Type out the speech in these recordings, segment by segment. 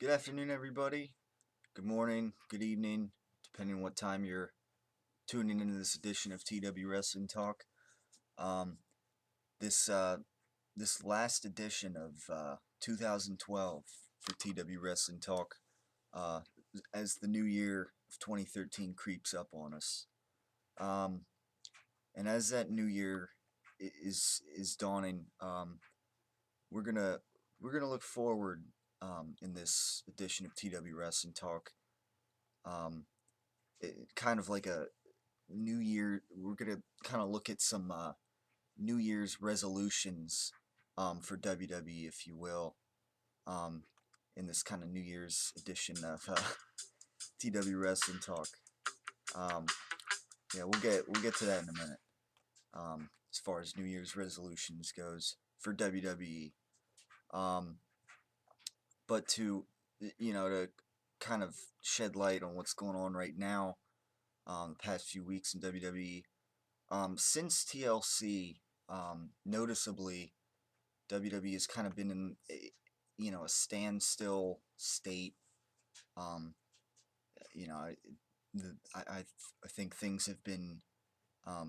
Good afternoon, everybody. Good morning, good evening, depending on what time you're tuning into this edition of TW Wrestling Talk. Um, this this last edition of 2012 for TW Wrestling Talk, uh, as the new year of 2013 creeps up on us, um, and as that new year is dawning, we're gonna we're gonna look forward in this edition of TW Wrestling Talk. Um, Kind of like a New Year. We're gonna kind of look at some New Year's resolutions for WWE, if you will, um, in this kind of New Year's edition of TW Wrestling Talk. Um, yeah, we'll get to that in a minute. As far as New Year's resolutions goes for WWE, um, but to kind of shed light on what's going on right now, the past few weeks in WWE. Since TLC, noticeably, WWE has kind of been in a standstill state. Um, you know, I, I think things have been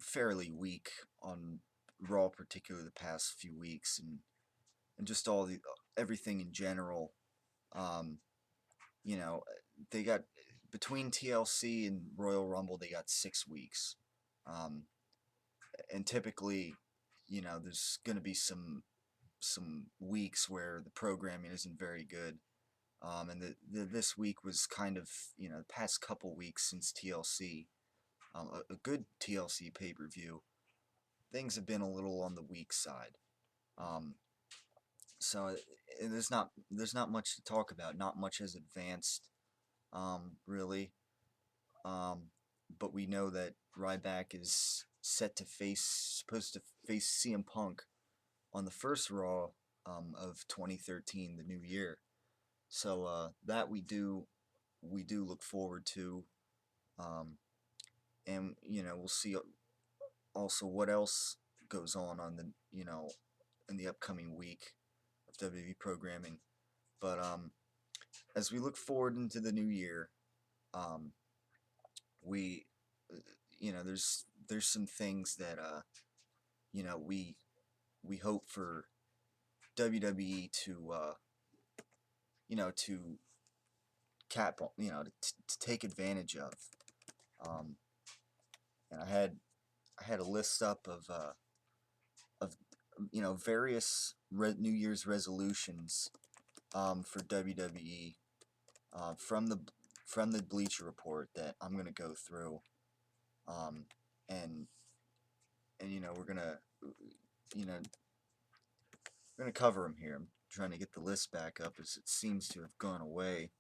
fairly weak on Raw, particularly the past few weeks, and just everything in general. Um, you know, they got between TLC and Royal Rumble, they got 6 weeks. Um, and typically, there's going to be some weeks where the programming isn't very good. And this week was kind of, the past couple weeks since TLC, a good TLC pay-per-view, things have been a little on the weak side. Um, so there's not much to talk about. Not much has advanced, really. Um, but we know that Ryback is supposed to face CM Punk on the first Raw of 2013, the new year. So that we do look forward to, and we'll see also what else goes on the in the upcoming week of WWE programming. But as we look forward into the new year, um, we there's some things that we hope for WWE to cap on, to take advantage of. Um, and I had a list up of various New Year's resolutions for WWE from the Bleacher Report that I'm gonna go through, um, and you know we're gonna cover them here. I'm trying to get the list back up as it seems to have gone away,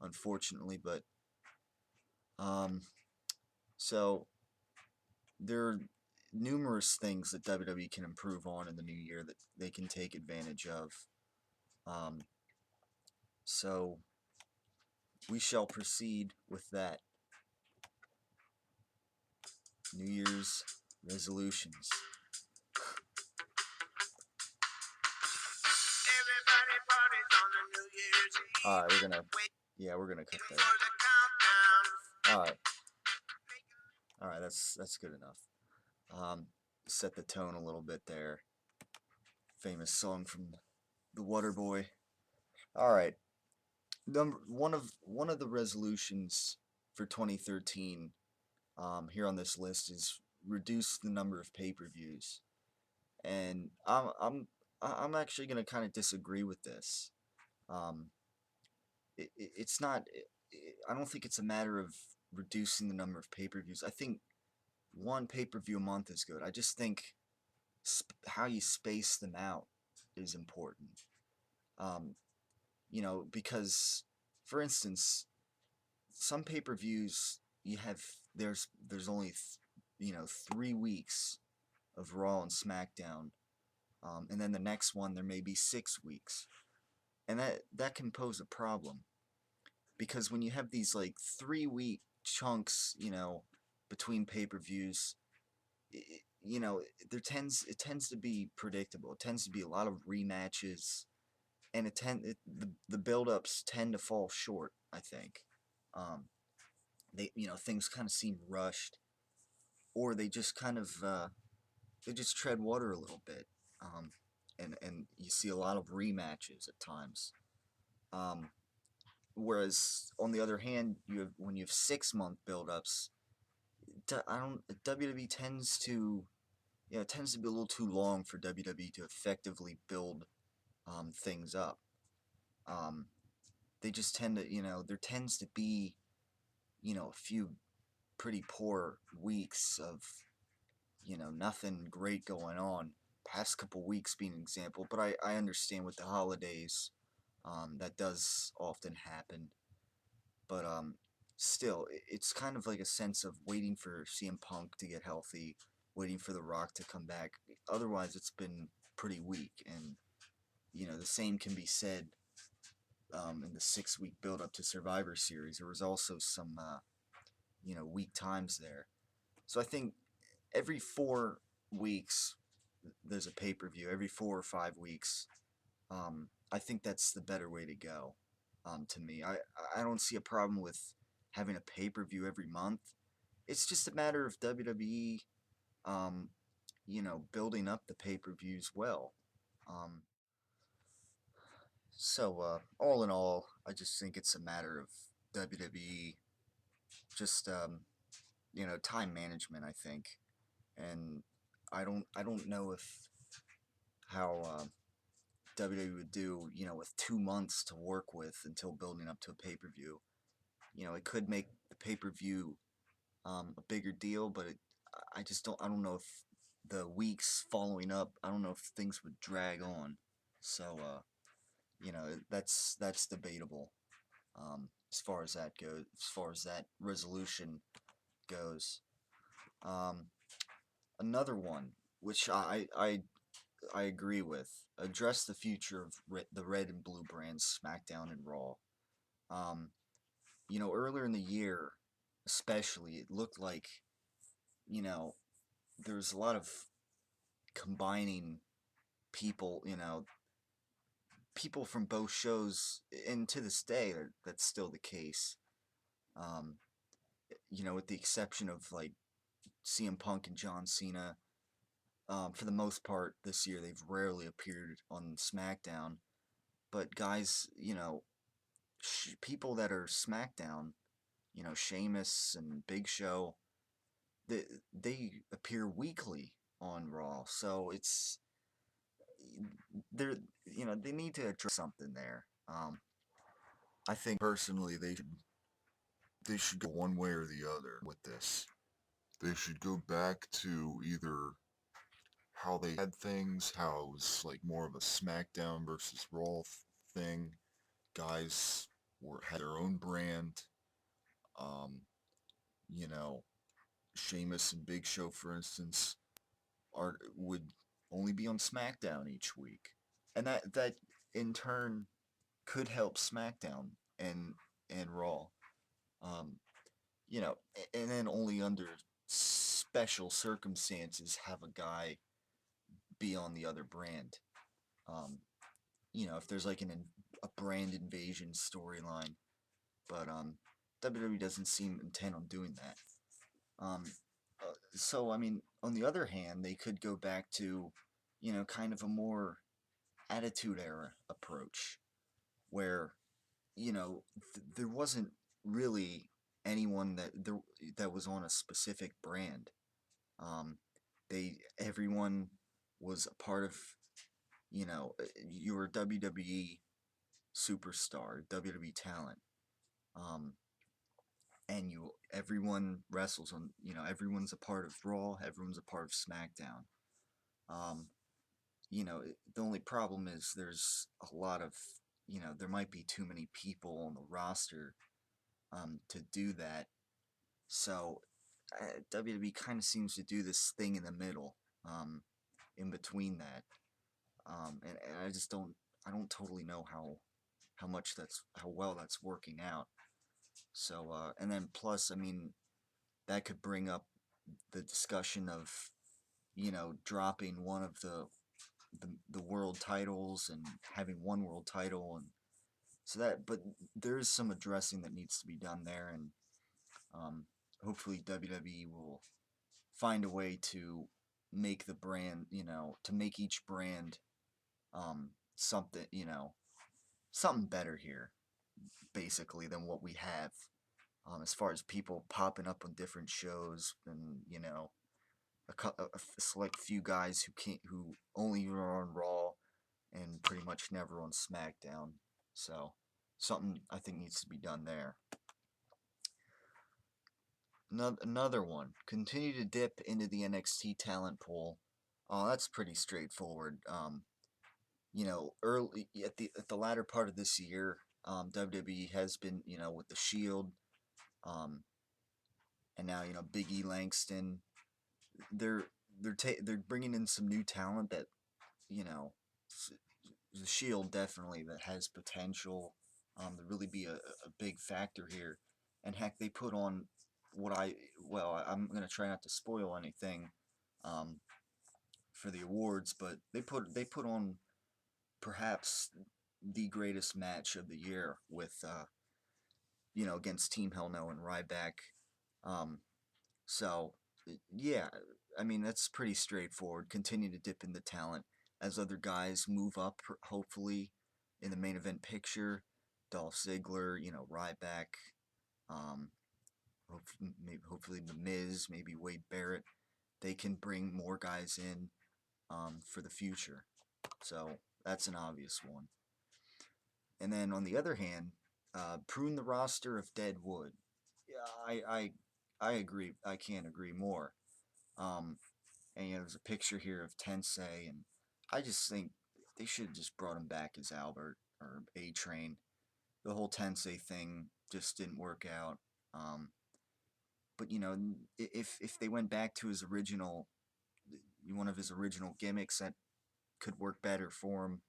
unfortunately, but um, so there are numerous things that WWE can improve on in the new year that they can take advantage of. Um, so we shall proceed with that. New Year's resolutions. Alright, we're gonna cut that. Alright. Alright, that's good enough. Set the tone a little bit there. Famous song from the Waterboy. Alright. One of the resolutions for 2013 here on this list is reduce the number of pay-per-views. And I'm actually gonna kind of disagree with this. Um, it's not. I don't think it's a matter of reducing the number of pay-per-views. I think one pay-per-view a month is good. I just think how you space them out is important. Um, because for instance, some pay-per-views there's only 3 weeks of Raw and SmackDown, and then the next one there may be 6 weeks, and that can pose a problem because when you have these like 3 week chunks, between pay-per-views, it tends to be predictable. It tends to be a lot of rematches, and the build-ups tend to fall short. I think, um, things kind of seem rushed, or they just kind of they just tread water a little bit, and you see a lot of rematches at times. Um, Whereas on the other hand, when you have 6 month build-ups, I don't WWE tends to it tends to be a little too long for WWE to effectively build things up. Um, they just tend to there tends to be a few pretty poor weeks of nothing great going on. Past couple weeks being an example, but I understand with the holidays, that does often happen. But still, it's kind of like a sense of waiting for CM Punk to get healthy, waiting for The Rock to come back. Otherwise, it's been pretty weak, and the same can be said in the 6 week build up to Survivor Series. There was also some weak times there. So I think every 4 weeks there's a pay per view. Every 4 or 5 weeks, I think that's the better way to go. To me, I don't see a problem with having a pay per view every month. It's just a matter of WWE, um, building up the pay per views well. Um, all in all, I just think it's a matter of WWE just time management. I think, and I don't know if how WWE would do with 2 months to work with until building up to a pay per view. It could make the pay per view a bigger deal, but I don't know if the weeks following up, I don't know if things would drag on. So that's debatable, as far as that goes, as far as that resolution goes. Um, Another one, which I agree with, address the future of the red and blue brands, SmackDown and Raw. Um, Earlier in the year, especially, it looked like you know there was a lot of combining people, people from both shows, and to this day, that's still the case. Um, with the exception of like CM Punk and John Cena, for the most part this year, they've rarely appeared on SmackDown. But guys, people that are SmackDown, Sheamus and Big Show, they appear weekly on Raw. So they're they need to address something there. I think personally they should go one way or the other with this. They should go back to either how they had things, how it was like more of a SmackDown versus Raw thing. Guys had their own brand. Um, you know, Sheamus and Big Show, for instance, would only be on SmackDown each week, and that in turn could help SmackDown and Raw. Um, and then only under special circumstances have a guy be on the other brand. Um, if there's like a brand invasion storyline, but WWE doesn't seem intent on doing that. Um, so I mean, on the other hand, they could go back to, kind of a more Attitude Era approach, where there wasn't really anyone that was on a specific brand. Um, everyone was a part of you were WWE superstar, WWE talent, um, and everyone wrestles on everyone's a part of Raw, everyone's a part of SmackDown. Um, the only problem is there's a lot of there might be too many people on the roster to do that. So WWE kind of seems to do this thing in the middle, in between that, and I don't totally know how well that's working out. So and then plus, I mean, that could bring up the discussion of dropping one of the the world titles and having one world title, and so that, but there is some addressing that needs to be done there, and um, hopefully WWE will find a way to make the brand, to make each brand something, something better here, basically, than what we have. As far as people popping up on different shows, and a select few guys who only are on Raw and pretty much never on SmackDown. So something I think needs to be done there. Another one. Continue to dip into the NXT talent pool. Oh, that's pretty straightforward. Early at the latter part of this year, WWE has been, with the Shield, um, and now Big E Langston. They're they're bringing in some new talent that you know the Shield definitely that has potential to really be a big factor here. And heck, they put on I'm gonna try not to spoil anything um, for the awards, but they put on perhaps the greatest match of the year with against Team Hell No and Ryback. Um, so yeah, I mean that's pretty straightforward. Continue to dip in the talent as other guys move up, hopefully in the main event picture. Dolph Ziggler, Ryback, um, hopefully The Miz, maybe Wade Barrett. They can bring more guys in for the future. So that's an obvious one. And then on the other hand, prune the roster of dead wood. Yeah, I agree. I can't agree more. Um, and there's a picture here of Tensei, and I just think they should have just brought him back as Albert or A Train. The whole Tensei thing just didn't work out. But if they went back to his original, one of his original gimmicks, that could work better for him.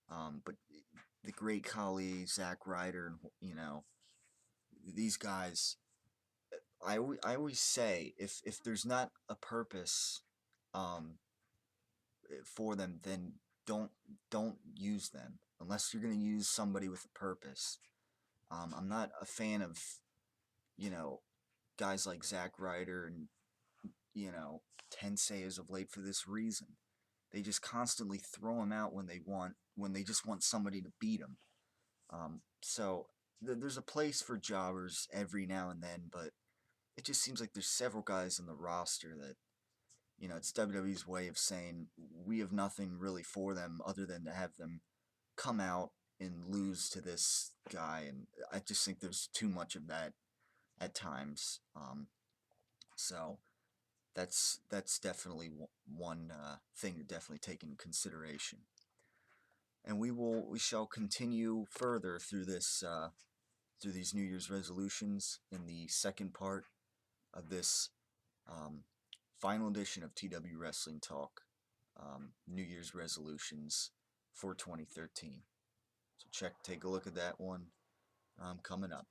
But the Great Khali, Zack Ryder, and these guys, I always say if there's not a purpose for them, then don't don't use them unless you're going to use somebody with a purpose. I'm not a fan of you know guys like Zack Ryder and Tensei as of late for this reason. They just constantly throw them out when they just want somebody to beat them. So there's a place for jobbers every now and then, but it just seems like there's several guys in the roster that it's WWE's way of saying we have nothing really for them other than to have them come out and lose to this guy, and I just think there's too much of that at times. So that's definitely one thing to definitely take into consideration. And we shall continue further through through these New Year's resolutions in the second part of this um, final edition of TW Wrestling Talk, New Year's resolutions for 2013. So take a look at that one coming up.